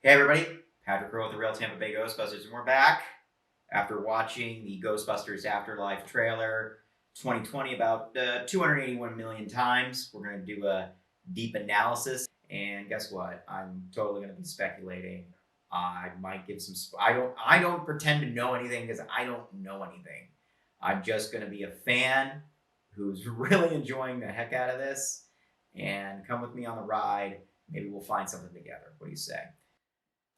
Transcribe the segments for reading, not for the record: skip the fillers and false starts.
Hey everybody, Patrick Creel with the Real Tampa Bay Ghostbusters, and we're back after watching the Ghostbusters Afterlife trailer 2020 about 281 million times. We're going to do a deep analysis, and guess what? I'm totally going to be speculating. I might give some. I don't pretend to know anything because I don't know anything. I'm just going to be a fan who's really enjoying the heck out of this, and come with me on the ride. Maybe we'll find something together. What do you say?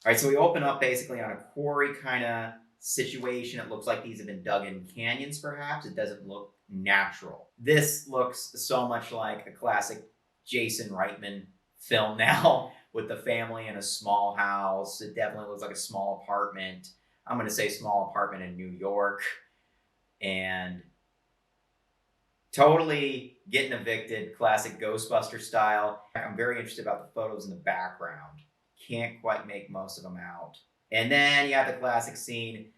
All right, so we open up basically on a quarry kind of situation. It looks like these have been dug in canyons, perhaps. It doesn't look natural. This looks so much like a classic Jason Reitman film now with the family in a small house. It definitely looks like a small apartment. I'm going to say small apartment in New York. And totally getting evicted, classic Ghostbuster style. I'm very interested about the photos in the background. Can't quite make most of them out. And then you have the classic scene,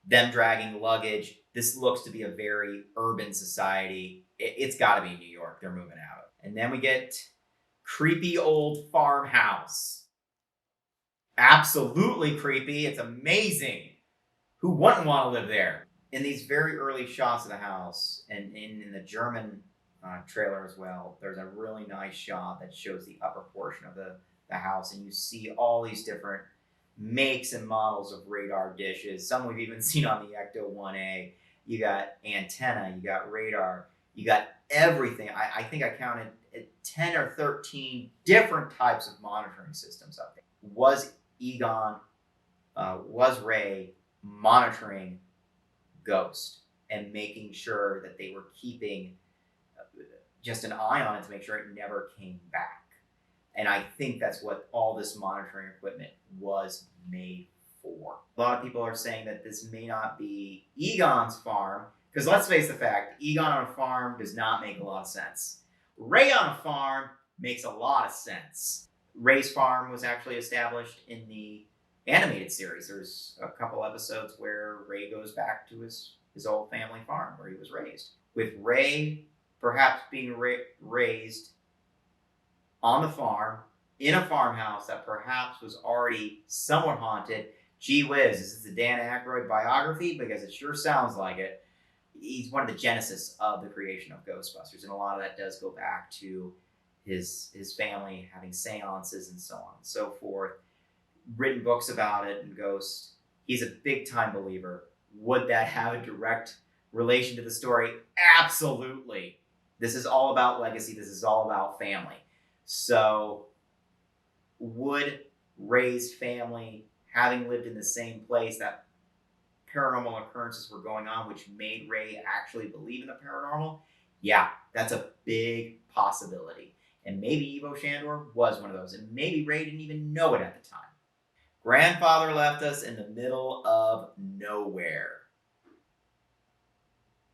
them dragging luggage. This looks to be a very urban society. It's got to be New York. They're moving out. And then we get creepy old farmhouse. Absolutely creepy. It's amazing. Who wouldn't want to live there? In these very early shots of the house, and in the German trailer as well, there's a really nice shot that shows the upper portion of the house, and you see all these different makes and models of radar dishes. Some we've even seen on the Ecto 1A. You got antenna, you got radar, you got everything. I think I counted 10 or 13 different types of monitoring systems up there. Was Ray monitoring Ghost and making sure that they were keeping just an eye on it to make sure it never came back? And I think that's what all this monitoring equipment was made for. A lot of people are saying that this may not be Egon's farm, because let's face the fact, Egon on a farm does not make a lot of sense. Ray on a farm makes a lot of sense. Ray's farm was actually established in the animated series. There's a couple episodes where Ray goes back to his old family farm where he was raised. With Ray perhaps being raised on the farm, in a farmhouse that perhaps was already somewhat haunted. Gee whiz, is this a Dan Aykroyd biography? Because it sure sounds like it. He's one of the genesis of the creation of Ghostbusters, and a lot of that does go back to his family having seances and so on and so forth. Written books about it and Ghost. He's a big time believer. Would that have a direct relation to the story? Absolutely. This is all about legacy. This is all about family. So would Ray's family, having lived in the same place that paranormal occurrences were going on, which made Ray actually believe in the paranormal? Yeah, that's a big possibility. And maybe Evo Shandor was one of those. And maybe Ray didn't even know it at the time. Grandfather left us in the middle of nowhere.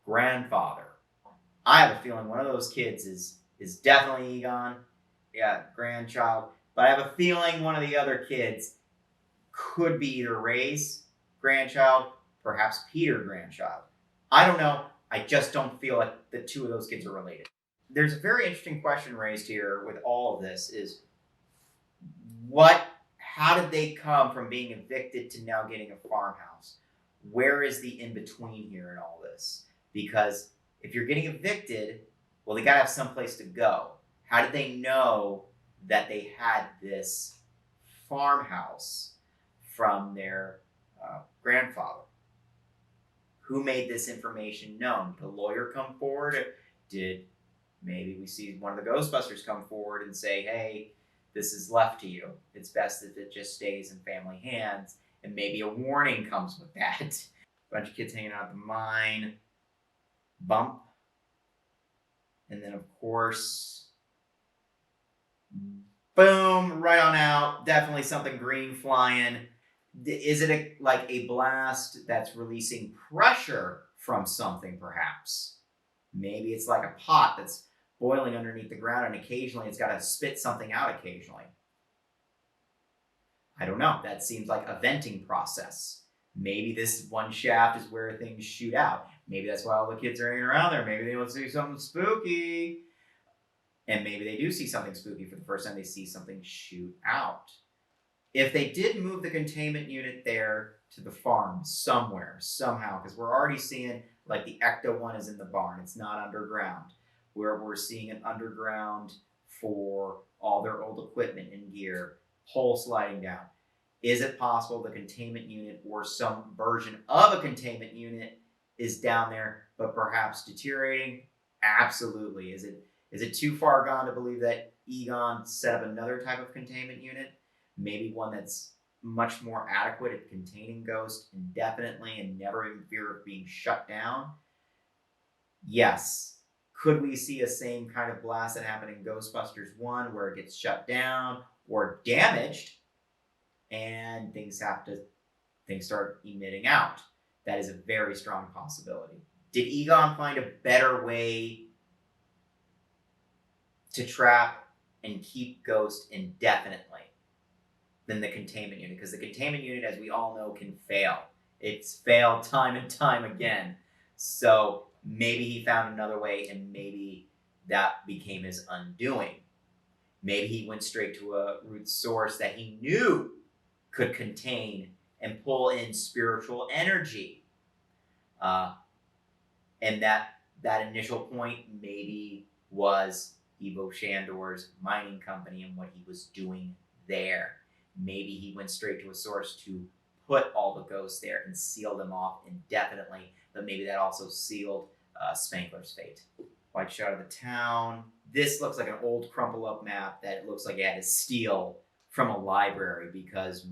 Grandfather. I have a feeling one of those kids is definitely Egon. Yeah, grandchild. But I have a feeling one of the other kids could be either Ray's grandchild, perhaps Peter's grandchild. I don't know. I just don't feel like the two of those kids are related. There's a very interesting question raised here with all of this is how did they come from being evicted to now getting a farmhouse? Where is the in-between here in all this? Because if you're getting evicted, well, they got to have someplace to go. How did they know that they had this farmhouse from their grandfather? Who made this information known? Did the lawyer come forward? Did maybe we see one of the Ghostbusters come forward and say, hey, this is left to you. It's best if it just stays in family hands. And maybe a warning comes with that. A bunch of kids hanging out at the mine. Bump. And then, of course, boom, right on out. Definitely something green flying. Is it like a blast that's releasing pressure from something, perhaps? Maybe it's like a pot that's boiling underneath the ground, and occasionally it's got to spit something out occasionally. I don't know. That seems like a venting process. Maybe this one shaft is where things shoot out. Maybe that's why all the kids are hanging around there. Maybe they want to see something spooky. And maybe they do see something spooky for the first time. They see something shoot out. If they did move the containment unit there to the farm somewhere, somehow, because we're already seeing like the Ecto one is in the barn, it's not underground. We're seeing an underground for all their old equipment and gear, pole sliding down. Is it possible the containment unit or some version of a containment unit is down there, but perhaps deteriorating? Absolutely. Is it too far gone to believe that Egon set up another type of containment unit? Maybe one that's much more adequate at containing Ghost indefinitely and never in fear of being shut down? Yes. Could we see a same kind of blast that happened in Ghostbusters 1 where it gets shut down or damaged and things start emitting out? That is a very strong possibility. Did Egon find a better way to trap and keep Ghost indefinitely than the containment unit? Because the containment unit, as we all know, can fail. It's failed time and time again. So maybe he found another way, and maybe that became his undoing. Maybe he went straight to a root source that he knew could contain and pull in spiritual energy. And that initial point maybe was Evo Shandor's mining company and what he was doing there. Maybe he went straight to a source to put all the ghosts there and seal them off indefinitely, but maybe that also sealed Spangler's fate. Wide shot of the town. This looks like an old crumple up map that it looks like it had to steal from a library, because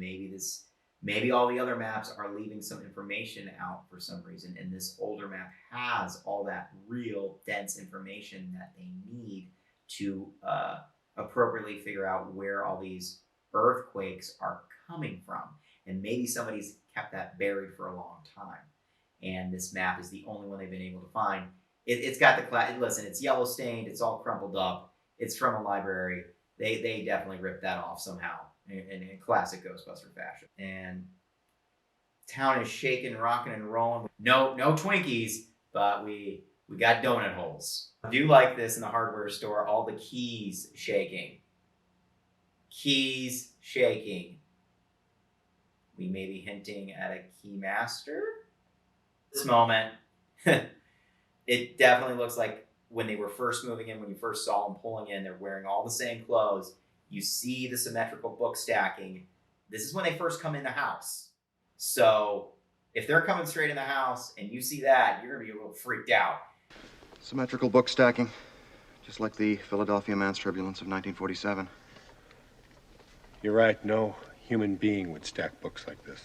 maybe all the other maps are leaving some information out for some reason, and this older map has all that real dense information that they need to appropriately figure out where all these earthquakes are coming from. And maybe somebody's kept that buried for a long time, and this map is the only one they've been able to find. It's got the listen, it's yellow stained, it's all crumpled up, it's from a library. They definitely ripped that off somehow in classic Ghostbuster fashion. And town is shaking, rocking, and rolling. No Twinkies, but we got donut holes. I do like this in the hardware store, all the keys shaking. Keys shaking. We may be hinting at a key master. This moment, it definitely looks like when they were first moving in, when you first saw them pulling in, they're wearing all the same clothes. You see the symmetrical book stacking. This is when they first come in the house. So if they're coming straight in the house and you see that, you're going to be a little freaked out. Symmetrical book stacking, just like the Philadelphia mass turbulence of 1947. You're right. No human being would stack books like this.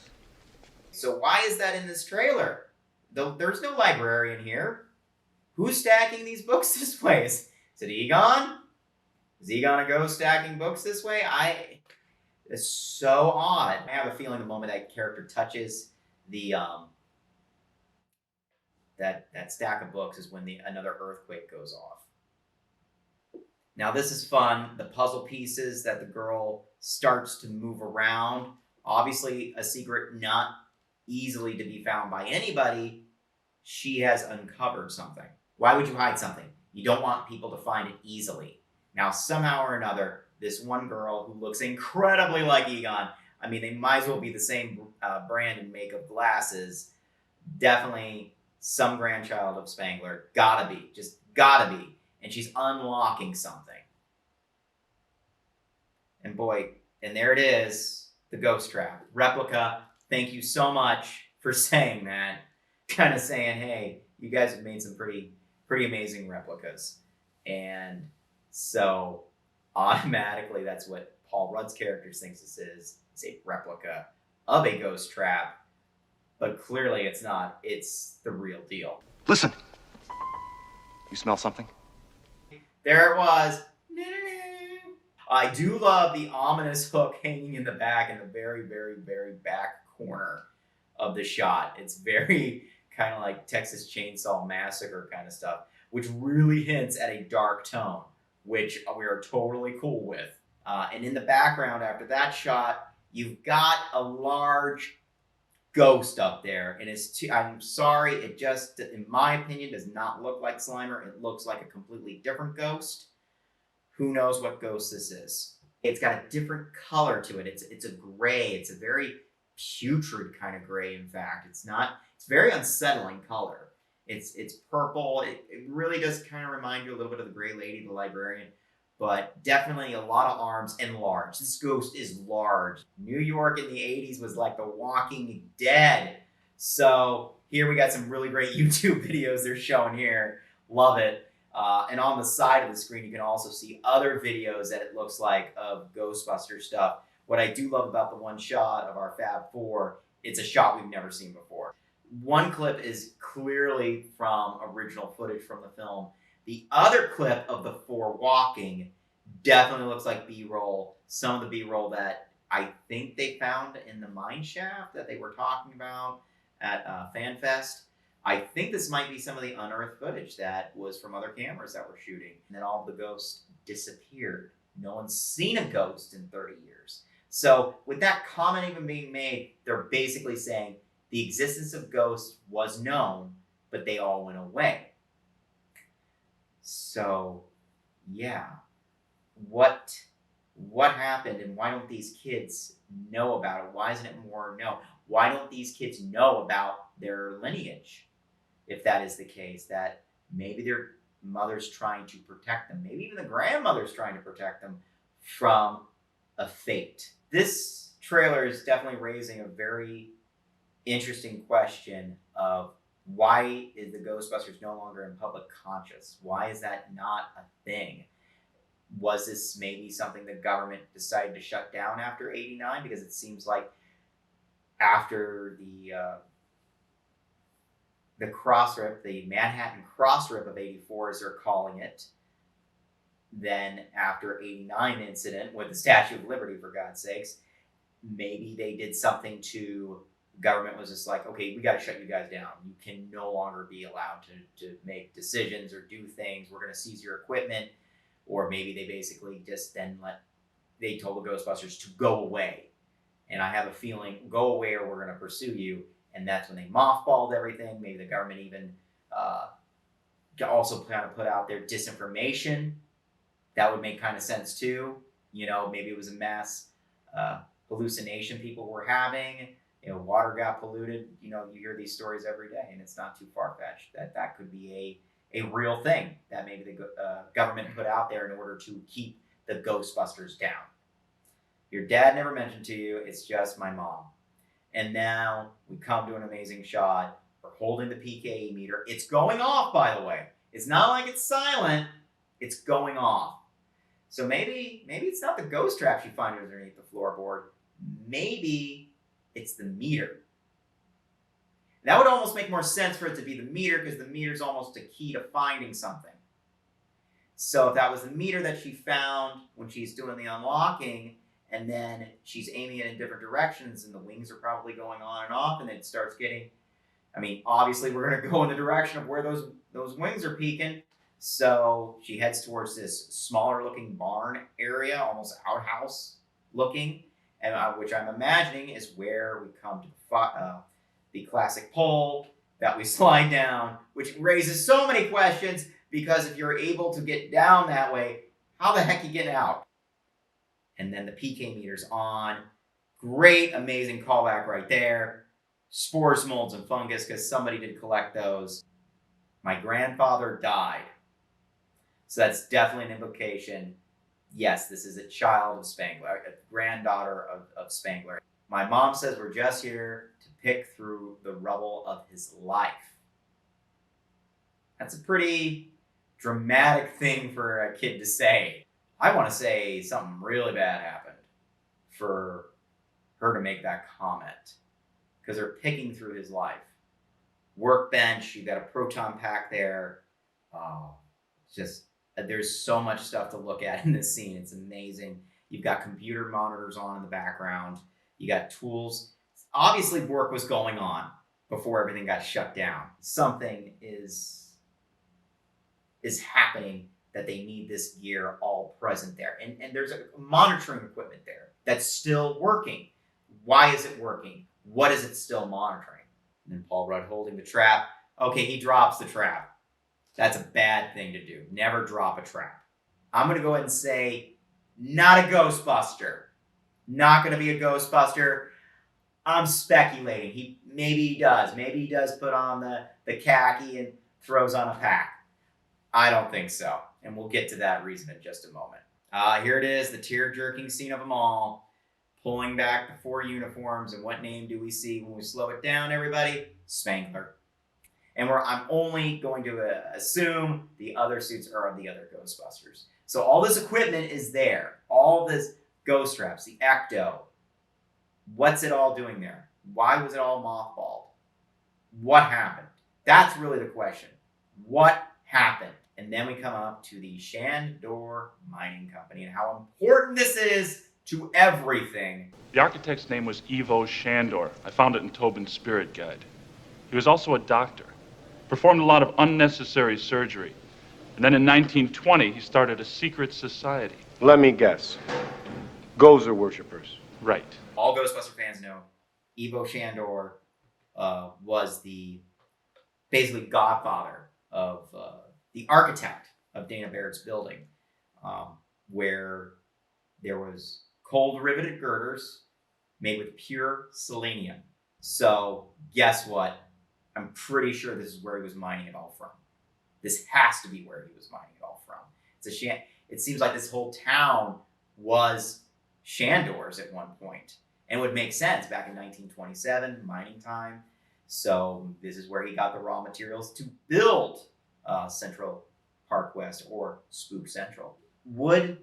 So why is that in this trailer? There's no librarian here. Who's stacking these books this way? Is it Egon? Is Egon a ghost stacking books this way? It's so odd. I have a feeling the moment that character touches the that stack of books is when another earthquake goes off. Now this is fun. The puzzle pieces that the girl starts to move around. Obviously a secret not easily to be found by anybody. She has uncovered something. Why would you hide something? You don't want people to find it easily. Now, somehow or another, this one girl who looks incredibly like Egon, I mean, they might as well be the same brand and make of glasses. Definitely some grandchild of Spangler. Gotta be. Just gotta be. And she's unlocking something. And boy, and there it is, the ghost trap. Replica, thank you so much for saying that. Kind of saying, hey, you guys have made some pretty amazing replicas. And so automatically that's what Paul Rudd's character thinks this is. It's a replica of a ghost trap, but clearly it's not. It's the real deal. Listen. You smell something? There it was. I do love the ominous hook hanging in the back, in the very, very, very back corner of the shot. It's very kind of like Texas Chainsaw Massacre kind of stuff, which really hints at a dark tone, which we are totally cool with. And in the background after that shot, you've got a large ghost up there. And I'm sorry, it just, in my opinion, does not look like Slimer. It looks like a completely different ghost. Who knows what ghost this is? It's got a different color to it. It's a gray. It's a very putrid kind of gray. In fact, it's not. It's very unsettling color. It's purple. It really does kind of remind you a little bit of the Gray Lady, the librarian, but definitely a lot of arms and large. This ghost is large. New York in the 80s was like the Walking Dead. So here we got some really great YouTube videos they're showing here. Love it. And on the side of the screen, you can also see other videos that it looks like of Ghostbuster stuff. What I do love about the one shot of our Fab Four, it's a shot we've never seen before. One clip is clearly from original footage from the film. The other clip of the four walking definitely looks like B-roll. Some of the B-roll that I think they found in the mine shaft that they were talking about at FanFest. I think this might be some of the unearthed footage that was from other cameras that were shooting. And then all of the ghosts disappeared. No one's seen a ghost in 30 years. So with that comment even being made, they're basically saying the existence of ghosts was known, but they all went away. So, yeah. What happened, and why don't these kids know about it? Why isn't it more known? Why don't these kids know about their lineage? If that is the case, that maybe their mother's trying to protect them, maybe even the grandmother's trying to protect them from a fate. This trailer is definitely raising a very interesting question of why is the Ghostbusters no longer in public conscious? Why is that not a thing? Was this maybe something the government decided to shut down after '89? Because it seems like after the cross-rip, the Manhattan cross-rip of '84, as they're calling it, then after '89 incident with the Statue of Liberty, for God's sakes, maybe they did something to, government was just like, okay, we got to shut you guys down. You can no longer be allowed to make decisions or do things. We're going to seize your equipment. Or maybe they basically just then they told the Ghostbusters to go away. And I have a feeling, go away or we're going to pursue you. And that's when they mothballed everything. Maybe the government even also kind of put out their disinformation. That would make kind of sense too. You know, maybe it was a mass hallucination people were having. You know, water got polluted. You know, you hear these stories every day, and it's not too far-fetched that could be a real thing that maybe the government put out there in order to keep the Ghostbusters down. Your dad never mentioned to you, it's just my mom. And now we come to an amazing shot. We're holding the PKE meter. It's going off, by the way. It's not like it's silent. It's going off. So maybe it's not the ghost traps you find underneath the floorboard. Maybe it's the meter. That would almost make more sense for it to be the meter, because the meter is almost a key to finding something. So if that was the meter that she found when she's doing the unlocking, and then she's aiming it in different directions, and the wings are probably going on and off, and it starts getting, I mean, obviously we're going to go in the direction of where those wings are peaking. So she heads towards this smaller looking barn area, almost outhouse looking, and which I'm imagining is where we come to the classic pole that we slide down, which raises so many questions, because if you're able to get down that way, how the heck you get out? And then the PK meter's on. Great, amazing callback right there. Spores, molds, and fungus, because somebody did collect those. My grandfather died. So that's definitely an implication. Yes, this is a child of Spangler, a granddaughter of Spangler. My mom says we're just here to pick through the rubble of his life. That's a pretty dramatic thing for a kid to say. I want to say something really bad happened for her to make that comment, because they're picking through his life. Workbench, you got a proton pack there. Oh, just there's so much stuff to look at in this scene. It's amazing. You've got computer monitors on in the background. You got tools. Obviously, work was going on before everything got shut down. Something is happening that they need this gear all present there. And there's a monitoring equipment there that's still working. Why is it working? What is it still monitoring? And then Paul Rudd holding the trap. Okay, he drops the trap. That's a bad thing to do. Never drop a trap. I'm going to go ahead and say Not a Ghostbuster. Not going to be a Ghostbuster. I'm speculating. Maybe he does. Maybe he does put on the khaki and throws on a pack. I don't think so. And we'll get to that reason in just a moment. Here it is, the tear-jerking scene of them all. Pulling back the 4 uniforms. And what name do we see when we slow it down, everybody? Spangler. And I'm only going to assume the other suits are of the other Ghostbusters. So all this equipment is there. All this ghost traps, the ecto. What's it all doing there? Why was it all mothballed? What happened? That's really the question. What happened? And then we come up to the Shandor Mining Company and how important this is to everything. The architect's name was Ivo Shandor. I found it in Tobin's spirit guide. He was also a doctor. Performed a lot of unnecessary surgery. And then in 1920, he started a secret society. Let me guess. Gozer worshippers. Right. All Ghostbuster fans know Ivo Shandor was the basically godfather of the architect of Dana Barrett's building, where there was cold riveted girders made with pure selenium. So guess what? I'm pretty sure this is where he was mining it all from. This has to be where he was mining it all from. It seems like this whole town was Shandor's at one point. And it would make sense back in 1927, mining time. So this is where he got the raw materials to build Central Park West or Spook Central. Would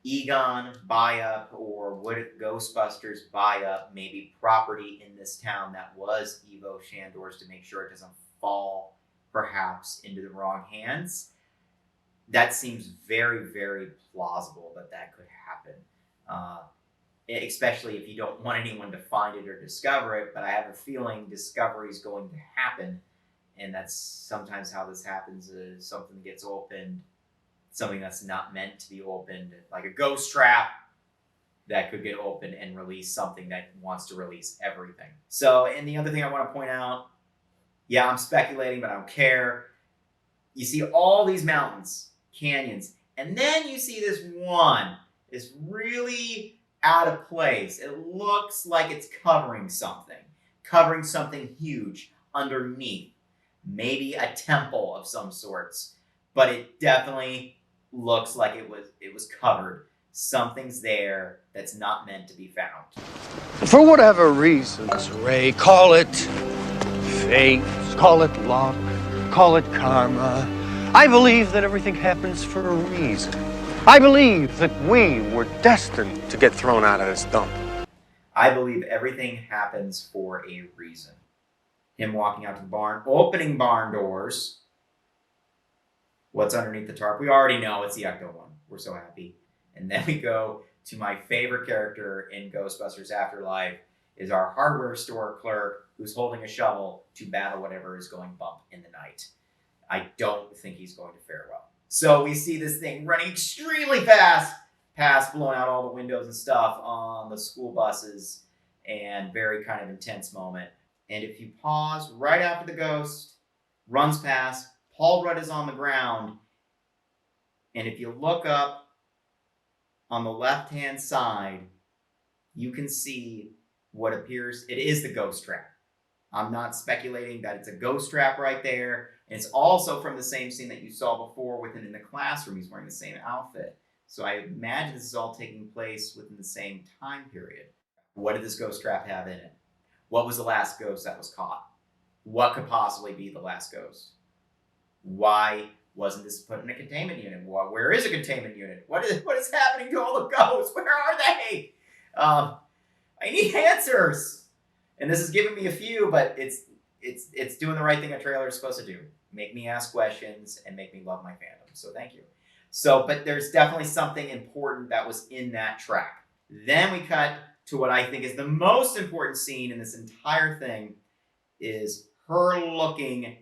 Egon buy up, or would Ghostbusters buy up maybe property in this town that was Ivo Shandor's to make sure it doesn't fall perhaps into the wrong hands? That seems very, very plausible that could happen. Especially if you don't want anyone to find it or discover it, but I have a feeling discovery is going to happen, and that's sometimes how this happens. Something gets opened, something that's not meant to be opened, like a ghost trap that could get opened and release something that wants to release everything. So, and the other thing I want to point out, yeah, I'm speculating, but I don't care. You see all these mountains, canyons, and then you see this one is really out of place. It looks like it's covering something huge underneath, maybe a temple of some sorts, but it definitely looks like it was covered. Something's there that's not meant to be found. For whatever reasons, Ray, call it fate, call it luck, call it karma. I believe that everything happens for a reason. I believe that we were destined to get thrown out of this dump. I believe everything happens for a reason. Him walking out to the barn, opening barn doors. What's underneath the tarp? We already know it's the Ecto one. We're so happy. And then we go to my favorite character in Ghostbusters Afterlife is our hardware store clerk who's holding a shovel to battle whatever is going bump in the night. I don't think he's going to fare well. So we see this thing running extremely fast, blowing out all the windows and stuff on the school buses, and very kind of intense moment. And if you pause right after the ghost runs past, Paul Rudd is on the ground, and if you look up on the left-hand side, you can see what appears, it is the ghost trap. I'm not speculating that it's a ghost trap right there. And it's also from the same scene that you saw before with him in the classroom. He's wearing the same outfit. So I imagine this is all taking place within the same time period. What did this ghost trap have in it? What was the last ghost that was caught? What could possibly be the last ghost? Why wasn't this put in a containment unit? Where is a containment unit? What is happening to all the ghosts? Where are they? I need answers. And this is giving me a few, but it's doing the right thing a trailer is supposed to do. Make me ask questions and make me love my fandom. So thank you. So, but there's definitely something important that was in that track. Then we cut to what I think is the most important scene in this entire thing is her looking,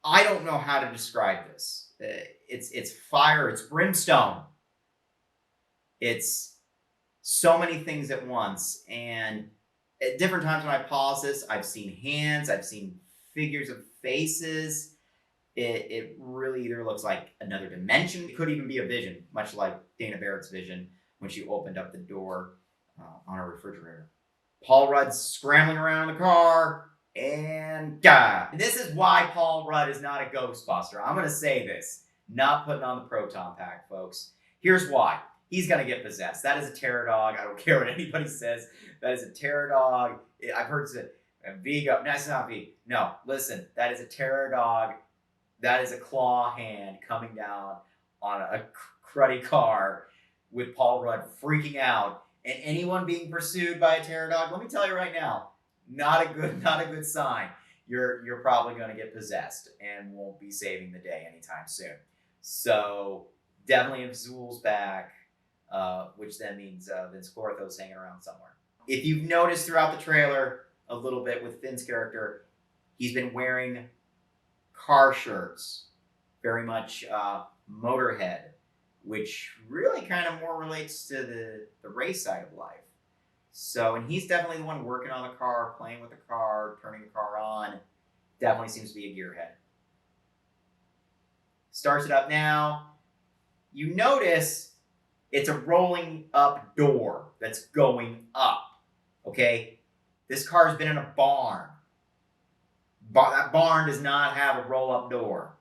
I don't know how to describe this. It's fire, it's brimstone. It's so many things at once. And at different times when I pause this, I've seen hands, I've seen figures of faces. It really either looks like another dimension. It could even be a vision, much like Dana Barrett's vision when she opened up the door on her refrigerator. Paul Rudd's scrambling around the car, and this is why Paul Rudd is not a Ghostbuster. I'm going to say this. Not putting on the Proton pack, folks. Here's why. He's going to get possessed. That is a terror dog. I don't care what anybody says. That is a terror dog. I've heard Vigo. No, it's not V. No, listen. That is a terror dog. That is a claw hand coming down on a cruddy car with Paul Rudd freaking out, and anyone being pursued by a terror dog. Let me tell you right now, not a good sign. You're probably going to get possessed and won't be saving the day anytime soon. So definitely if Zool's back, which then means Vince Clortho's hanging around somewhere. If you've noticed throughout the trailer a little bit with Finn's character, he's been wearing car shirts, very much Motorhead, which really kind of more relates to the race side of life. So, and he's definitely the one working on the car, playing with the car, turning the car on. Definitely seems to be a gearhead. Starts it up now. You notice it's a rolling up door that's going up. Okay? This car's been in a barn. That barn does not have a roll-up door.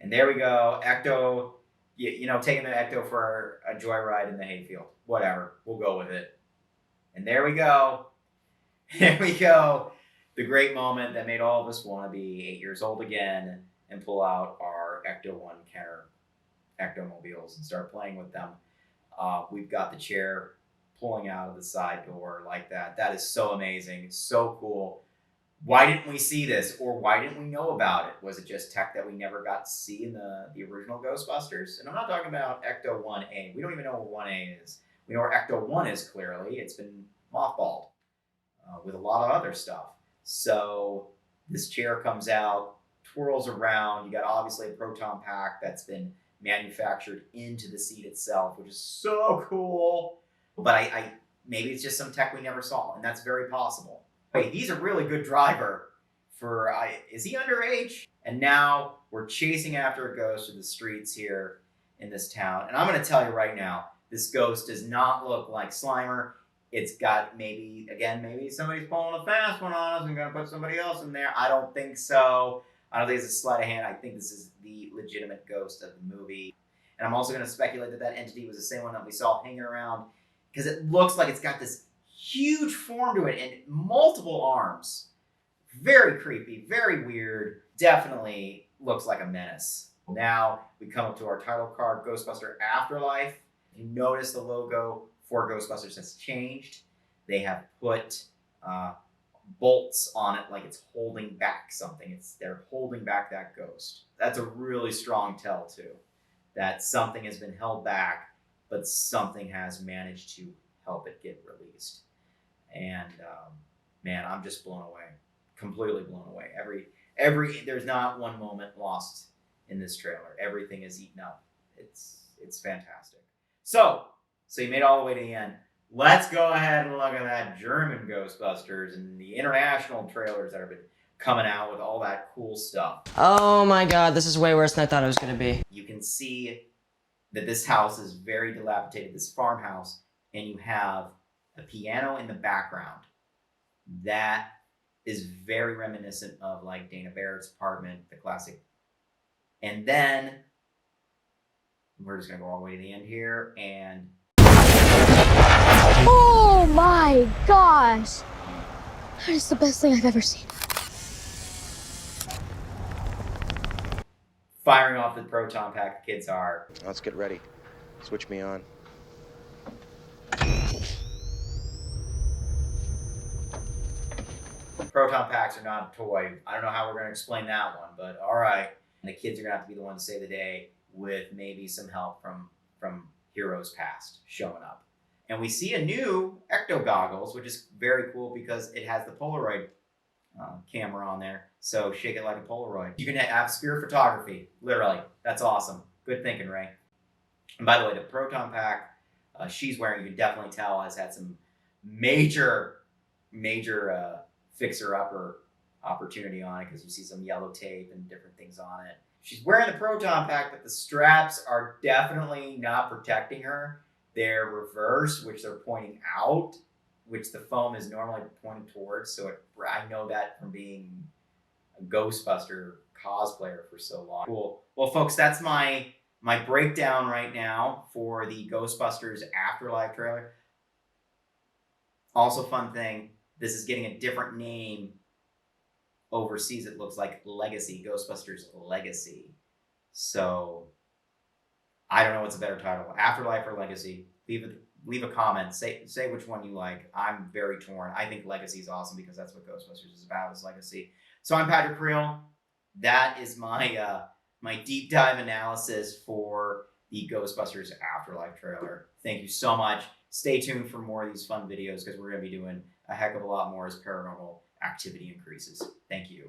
And there we go. Ecto, taking the Ecto for a joyride in the hayfield. Whatever. We'll go with it. And there we go. There we go. The great moment that made all of us want to be 8 years old again and pull out our Ecto-1 Kenner Ectomobiles and start playing with them. We've got the chair pulling out of the side door like that. That is so amazing. It's so cool. Why didn't we see this, or why didn't we know about it? Was it just tech that we never got to see in the original Ghostbusters? And I'm not talking about Ecto-1A. We don't even know what 1A is. We know where Ecto-1 is clearly. It's been mothballed with a lot of other stuff. So this chair comes out, twirls around. You got obviously a proton pack that's been manufactured into the seat itself, which is so cool. But I maybe it's just some tech we never saw, and that's very possible. Wait, he's a really good driver is he underage? And now we're chasing after a ghost in the streets here in this town. And I'm going to tell you right now, this ghost does not look like Slimer. It's got maybe somebody's pulling a fast one on us and going to put somebody else in there. I don't think so. I don't think it's a sleight of hand. I think this is the legitimate ghost of the movie. And I'm also going to speculate that entity was the same one that we saw hanging around, because it looks like it's got this huge form to it and multiple arms. Very creepy, very weird. Definitely looks like a menace. Now we come up to our title card, Ghostbuster Afterlife. If you notice, the logo for Ghostbusters has changed. They have put bolts on it like it's holding back something. They're holding back that ghost. That's a really strong tell too, that something has been held back, but something has managed to help it get released. And man, I'm just blown away, completely blown away. There's not one moment lost in this trailer. Everything is eaten up. It's fantastic. So you made it all the way to the end. Let's go ahead and look at that German Ghostbusters and the international trailers that have been coming out with all that cool stuff. Oh my god, this is way worse than I thought it was going to be. You can see that this house is very dilapidated, this farmhouse, and you have a piano in the background. That is very reminiscent of like Dana Barrett's apartment, the classic. And then we're just going to go all the way to the end here, and oh my gosh! That is the best thing I've ever seen. firing off the proton pack, the kids are. Let's get ready. Switch me on. Proton packs are not a toy. I don't know how we're going to explain that one, but all right. And the kids are going to have to be the ones to save the day with maybe some help from heroes past showing up. And we see a new Ecto goggles, which is very cool because it has the Polaroid camera on there. So shake it like a Polaroid. You can have spirit photography, literally. That's awesome. Good thinking, Ray. And by the way, the Proton pack she's wearing, you can definitely tell, has had some major fixer-upper opportunity on it because you see some yellow tape and different things on it. She's wearing the Proton pack, but the straps are definitely not protecting her. They're reversed, which they're pointing out, which the foam is normally pointed towards. So I know that from being a Ghostbuster cosplayer for so long. Cool. Well, folks, that's my breakdown right now for the Ghostbusters Afterlife trailer. Also, fun thing, this is getting a different name overseas. It looks like Legacy, Ghostbusters Legacy. So I don't know what's a better title, Afterlife or Legacy. Leave a comment. Say which one you like. I'm very torn. I think Legacy is awesome because that's what Ghostbusters is about, is legacy. So I'm Patrick Creel. That is my my deep dive analysis for the Ghostbusters Afterlife trailer. Thank you so much. Stay tuned for more of these fun videos because we're going to be doing a heck of a lot more as paranormal activity increases. Thank you.